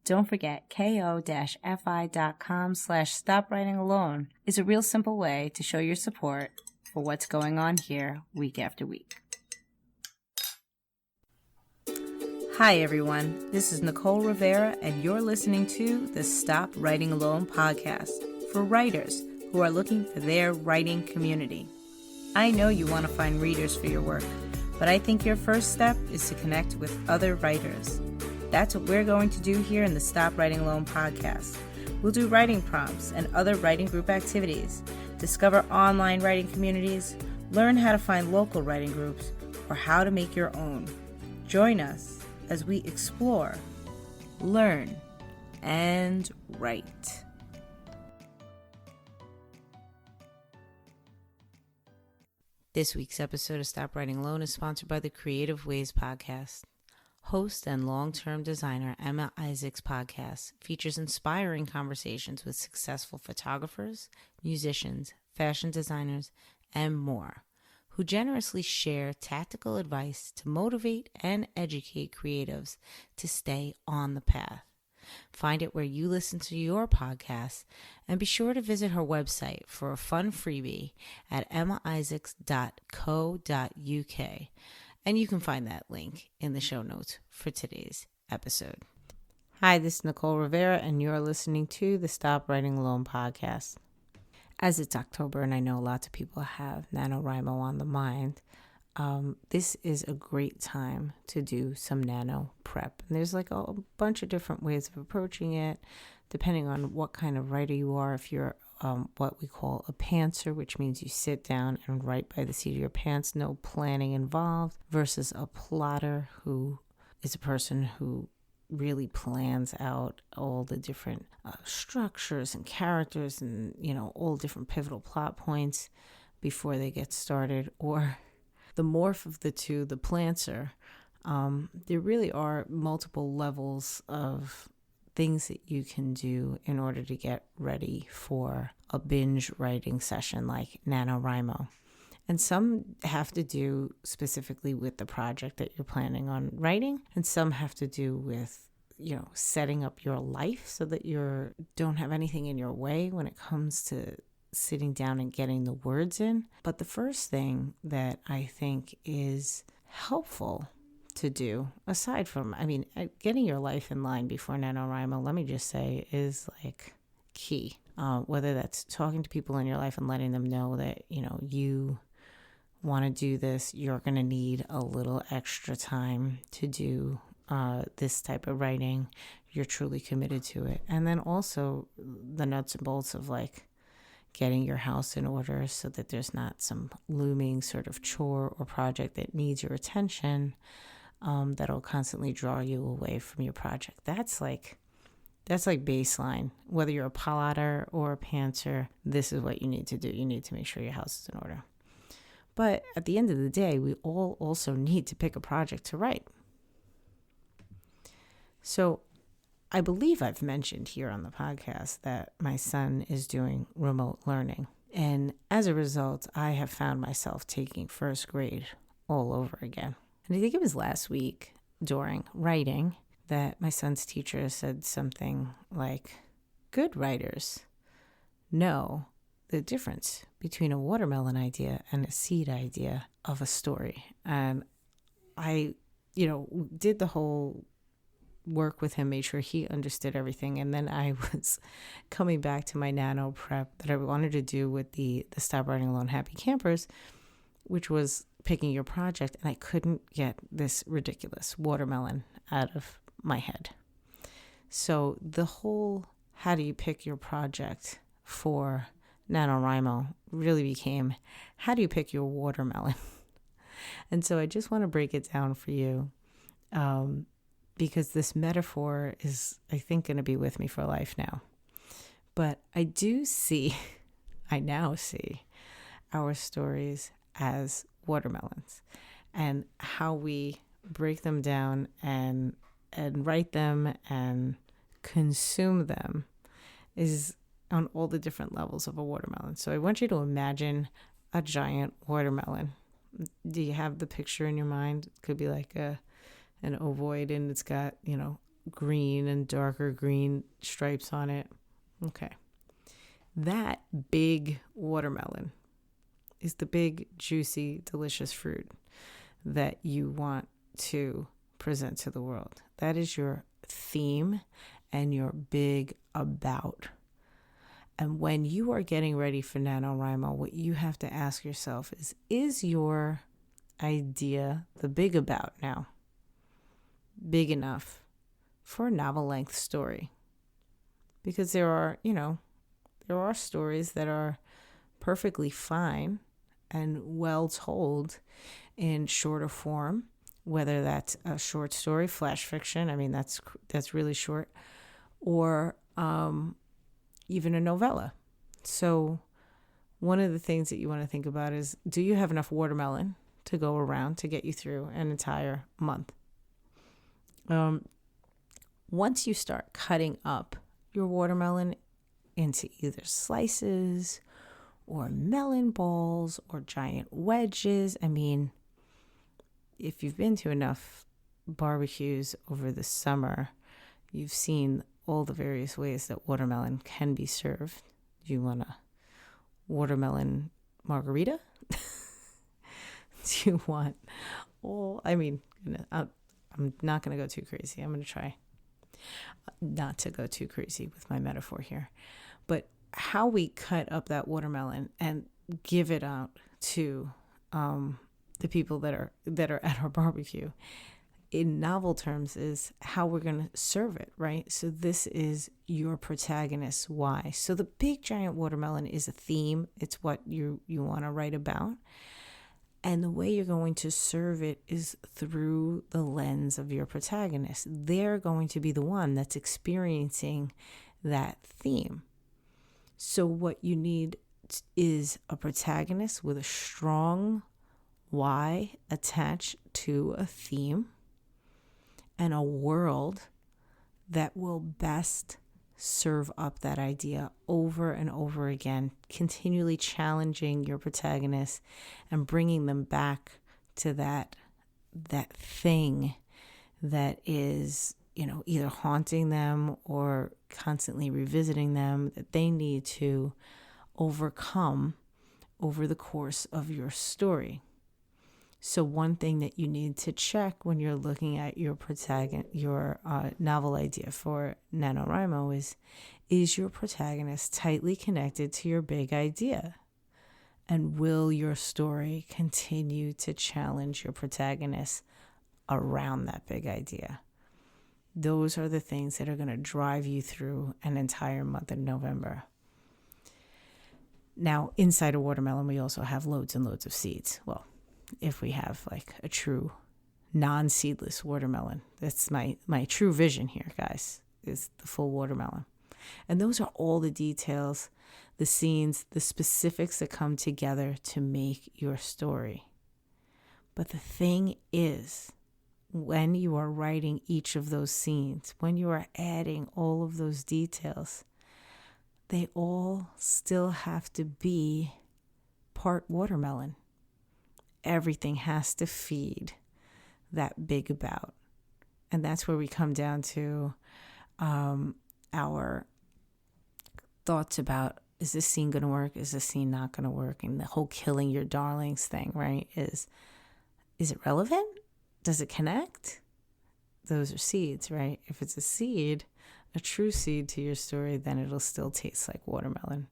Don't forget, ko-fi.com/stopwritingalone is a real simple way to show your support for what's going on here week after week. Hi everyone, this is Nicole Rivera and you're listening to the Stop Writing Alone podcast for writers who are looking for their writing community. I know you want to find readers for your work, but I think your first step is to connect with other writers. That's what we're going to do here in the Stop Writing Alone podcast. We'll do writing prompts and other writing group activities, discover online writing communities, learn how to find local writing groups, or how to make your own. Join us as we explore, learn, and write. This week's episode of Stop Writing Alone is sponsored by the Creative Ways podcast. Host and long-term designer Emma Isaac's podcast features inspiring conversations with successful photographers, musicians, fashion designers, and more, who generously share tactical advice to motivate and educate creatives to stay on the path. Find it where you listen to your podcast, and be sure to visit her website for a fun freebie at emmaisaacs.co.uk. And you can find that link in the show notes for today's episode. Hi, this is Nicole Rivera, and you're listening to the Stop Writing Alone podcast. As it's October, and I know lots of people have NaNoWriMo on the mind, this is a great time to do some NaNoPrep. And there's like a bunch of different ways of approaching it, depending on what kind of writer you are. If you're what we call a pantser, which means you sit down and write by the seat of your pants, no planning involved, versus a plotter, who is a person who really plans out all the different structures and characters and, all different pivotal plot points before they get started. Or the morph of the two, the plantser. There really are multiple levels of things that you can do in order to get ready for a binge writing session like NaNoWriMo. And some have to do specifically with the project that you're planning on writing, and some have to do with, setting up your life so that you don't have anything in your way when it comes to sitting down and getting the words in. But the first thing that I think is helpful to do, aside from, getting your life in line before NaNoWriMo, let me just say, is like key. Whether that's talking to people in your life and letting them know that, you want to do this, you're going to need a little extra time to do this type of writing, you're truly committed to it. And then also the nuts and bolts of getting your house in order so that there's not some looming sort of chore or project that needs your attention, that'll constantly draw you away from your project. That's like baseline. Whether you're a plotter or a pantser, this is what you need to do. You need to make sure your house is in order. But at the end of the day, we all also need to pick a project to write. So I believe I've mentioned here on the podcast that my son is doing remote learning. And as a result, I have found myself taking first grade all over again. And I think it was last week during writing that my son's teacher said something like, good writers know the difference between a watermelon idea and a seed idea of a story. And I, did the whole work with him, made sure he understood everything. And then I was coming back to my NaNoPrep that I wanted to do with the Stop Writing Alone Happy Campers, which was picking your project. And I couldn't get this ridiculous watermelon out of my head. So the whole how do you pick your project for NaNoWriMo really became how do you pick your watermelon? And so I just want to break it down for you, because this metaphor is, I think, going to be with me for life now. But I now see our stories as watermelons, and how we break them down and write them and consume them is on all the different levels of a watermelon. So I want you to imagine a giant watermelon. Do you have the picture in your mind? It could be like an ovoid, and it's got, green and darker green stripes on it. Okay. That big watermelon is the big, juicy, delicious fruit that you want to present to the world. That is your theme and your big about. And when you are getting ready for NaNoWriMo, what you have to ask yourself is your idea, the big about now, big enough for a novel-length story? Because there are stories that are perfectly fine and well told in shorter form, whether that's a short story, flash fiction, I mean, that's really short, or even a novella. So one of the things that you want to think about is, do you have enough watermelon to go around to get you through an entire month? Once you start cutting up your watermelon into either slices or melon balls or giant wedges, I mean, if you've been to enough barbecues over the summer, you've seen all the various ways that watermelon can be served. Do you want a watermelon margarita? Do you want I'm not going to go too crazy. I'm going to try not to go too crazy with my metaphor here. But how we cut up that watermelon and give it out to the people that are at our barbecue in novel terms is how we're going to serve it, right? So this is your protagonist. Why? So the big giant watermelon is a theme. It's what you want to write about. And the way you're going to serve it is through the lens of your protagonist. They're going to be the one that's experiencing that theme. So what you need is a protagonist with a strong why attached to a theme and a world that will best serve up that idea over and over again, continually challenging your protagonist and bringing them back to that thing that is, either haunting them or constantly revisiting them, that they need to overcome over the course of your story. So one thing that you need to check when you're looking at your novel idea for NaNoWriMo is your protagonist tightly connected to your big idea? And will your story continue to challenge your protagonist around that big idea? Those are the things that are going to drive you through an entire month of November. Now, inside a watermelon, we also have loads and loads of seeds. Well, if we have like a true non-seedless watermelon, that's my true vision here, guys, is the full watermelon. And those are all the details, the scenes, the specifics that come together to make your story. But the thing is, when you are writing each of those scenes, when you are adding all of those details, they all still have to be part watermelon. Everything has to feed that big about. And that's where we come down to our thoughts about, is this scene going to work? Is this scene not going to work? And the whole killing your darlings thing, right? Is it relevant? Does it connect? Those are seeds, right? If it's a seed, a true seed to your story, then it'll still taste like watermelon.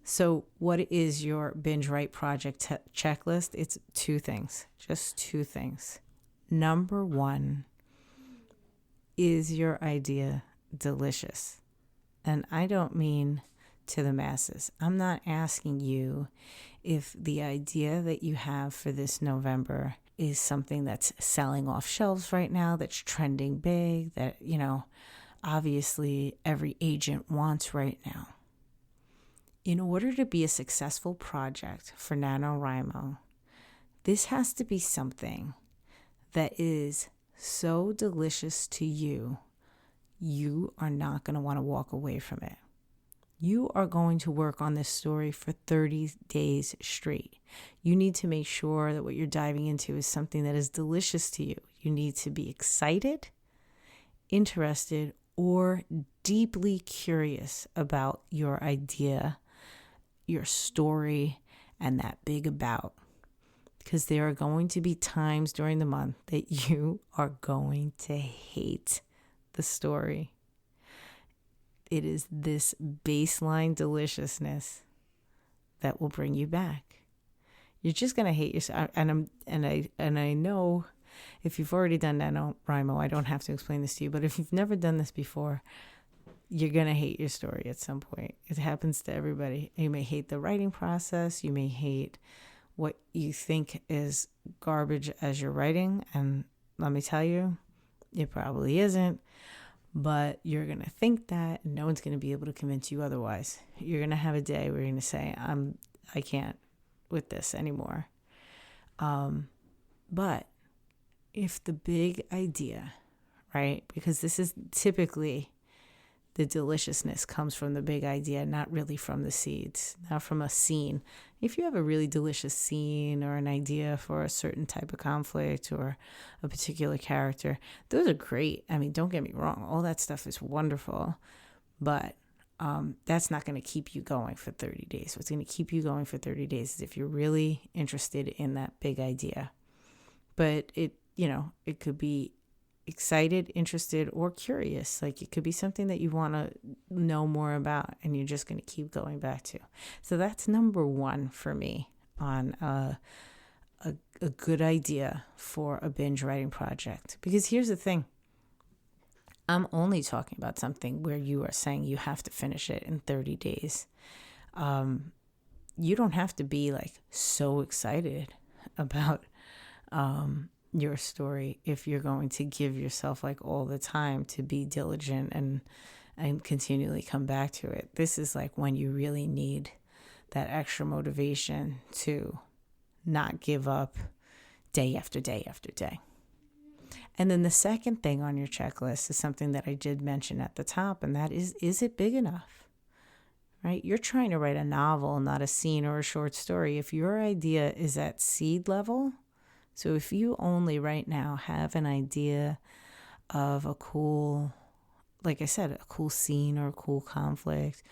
So what is your binge write project checklist? It's two things, just two things. Number one, is your idea delicious? And I don't mean to the masses. I'm not asking you if the idea that you have for this November is something that's selling off shelves right now, that's trending big, that, obviously every agent wants right now. In order to be a successful project for NaNoWriMo, this has to be something that is so delicious to you, you are not going to want to walk away from it. You are going to work on this story for 30 days straight. You need to make sure that what you're diving into is something that is delicious to you. You need to be excited, interested or deeply curious about your idea, your story, and that big about. Because there are going to be times during the month that you are going to hate the story. It is this baseline deliciousness that will bring you back. You're just going to hate yourself. And I know if you've already done NaNoWriMo, I don't have to explain this to you, but if you've never done this before, you're going to hate your story at some point. It happens to everybody. You may hate the writing process. You may hate what you think is garbage as you're writing. And let me tell you, it probably isn't. But you're going to think that, and no one's going to be able to convince you otherwise. You're going to have a day where you're going to say, I can't with this anymore. But if the big idea, right, because this is typically the deliciousness comes from the big idea, not really from the seeds, not from a scene. If you have a really delicious scene or an idea for a certain type of conflict or a particular character, those are great. I mean, don't get me wrong. All that stuff is wonderful, but that's not going to keep you going for 30 days. What's going to keep you going for 30 days is if you're really interested in that big idea. But it could be excited, interested, or curious. Like it could be something that you want to know more about and you're just going to keep going back to. So that's number one for me on a good idea for a binge writing project. Because here's the thing. I'm only talking about something where you are saying you have to finish it in 30 days. You don't have to be like so excited about your story if you're going to give yourself like all the time to be diligent and continually come back to it. This is like when you really need that extra motivation to not give up day after day after day. And then the second thing on your checklist is something that I did mention at the top, and that is it big enough? Right? You're trying to write a novel, not a scene or a short story. If your idea is at seed level, so if you only right now have an idea of a cool, like I said, a cool scene or a cool conflict,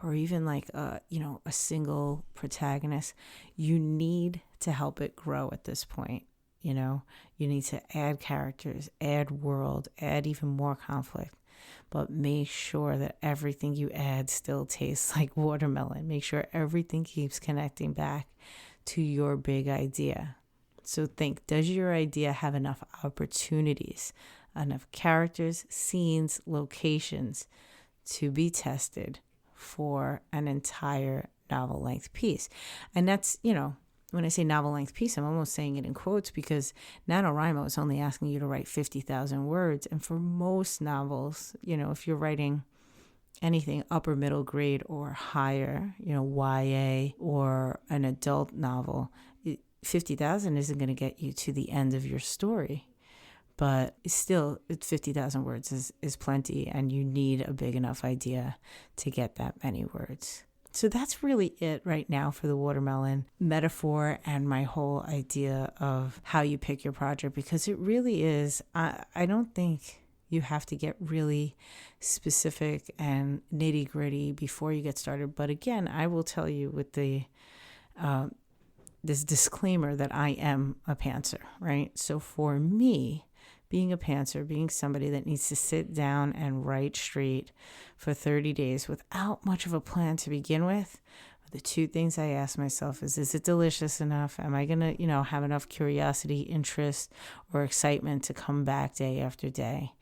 or even like a single protagonist, you need to help it grow at this point. You need to add characters, add world, add even more conflict, but make sure that everything you add still tastes like watermelon. Make sure everything keeps connecting back to your big idea. So think, does your idea have enough opportunities, enough characters, scenes, locations to be tested for an entire novel-length piece? And that's, when I say novel-length piece, I'm almost saying it in quotes because NaNoWriMo is only asking you to write 50,000 words. And for most novels, if you're writing anything upper middle grade or higher, YA or an adult novel, 50,000 isn't going to get you to the end of your story. But still, 50,000 words is plenty, and you need a big enough idea to get that many words. So that's really it right now for the watermelon metaphor and my whole idea of how you pick your project, because it really is, I don't think you have to get really specific and nitty gritty before you get started. But again, I will tell you with the this disclaimer that I am a pantser, right? So for me, being a pantser, being somebody that needs to sit down and write straight for 30 days without much of a plan to begin with, the two things I ask myself is it delicious enough? Am I going to, have enough curiosity, interest, or excitement to come back day after day?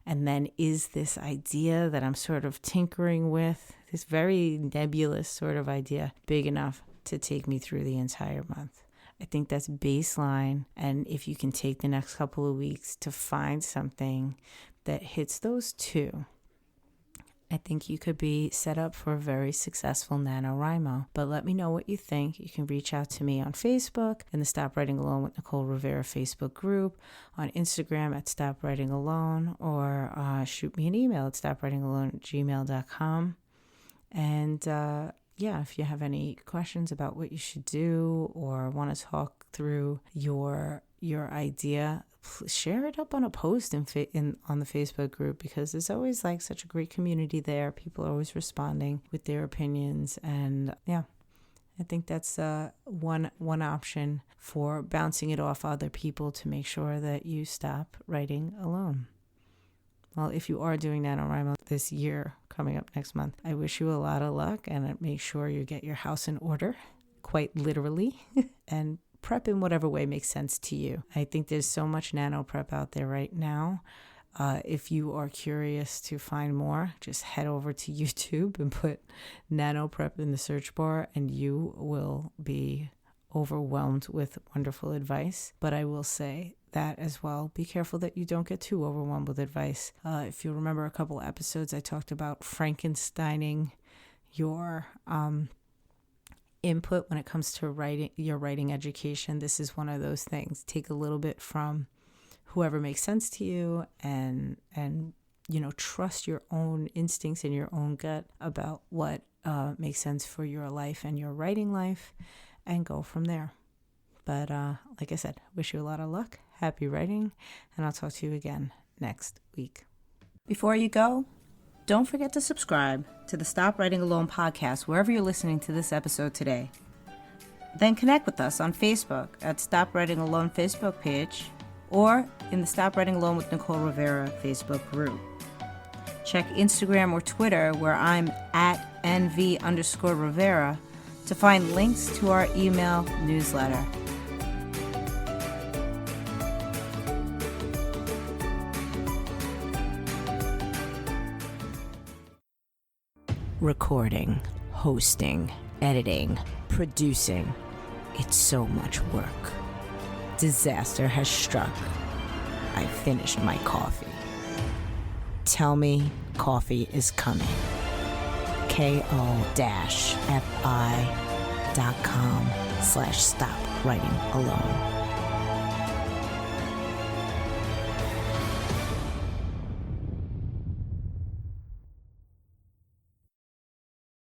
And then is this idea that I'm sort of tinkering with, this very nebulous sort of idea, big enough to take me through the entire month? I think that's baseline. And if you can take the next couple of weeks to find something that hits those two, I think you could be set up for a very successful NaNoWriMo. But let me know what you think. You can reach out to me on Facebook in the Stop Writing Alone with Nicole Rivera Facebook group, on Instagram at Stop Writing Alone, or shoot me an email at stopwritingalone@gmail.com. And if you have any questions about what you should do or want to talk through your idea, share it up on a post on the Facebook group, because there's always like such a great community there. People are always responding with their opinions, and yeah, I think that's one option for bouncing it off other people to make sure that you stop writing alone. Well, if you are doing NaNoWriMo this year, coming up next month, I wish you a lot of luck, and make sure you get your house in order, quite literally, and prep in whatever way makes sense to you. I think there's so much NaNoPrep out there right now. If you are curious to find more, just head over to YouTube and put NaNoPrep in the search bar, and you will be overwhelmed with wonderful advice. But I will say that as well, be careful that you don't get too overwhelmed with advice. If you remember a couple episodes, I talked about Frankensteining your input when it comes to your writing education. This is one of those things. Take a little bit from whoever makes sense to you, and trust your own instincts and your own gut about what makes sense for your life and your writing life, and go from there. But like I said, wish you a lot of luck, happy writing, and I'll talk to you again next week. Before you go, don't forget to subscribe to the Stop Writing Alone podcast wherever you're listening to this episode today. Then connect with us on Facebook at Stop Writing Alone Facebook page, or in the Stop Writing Alone with Nicole Rivera Facebook group. Check Instagram or Twitter, where I'm at NV_Rivera, to find links to our email newsletter. Recording, hosting, editing, producing. It's so much work. Disaster has struck. I finished my coffee. Tell me coffee is coming. ko-fi.com/stop writing alone.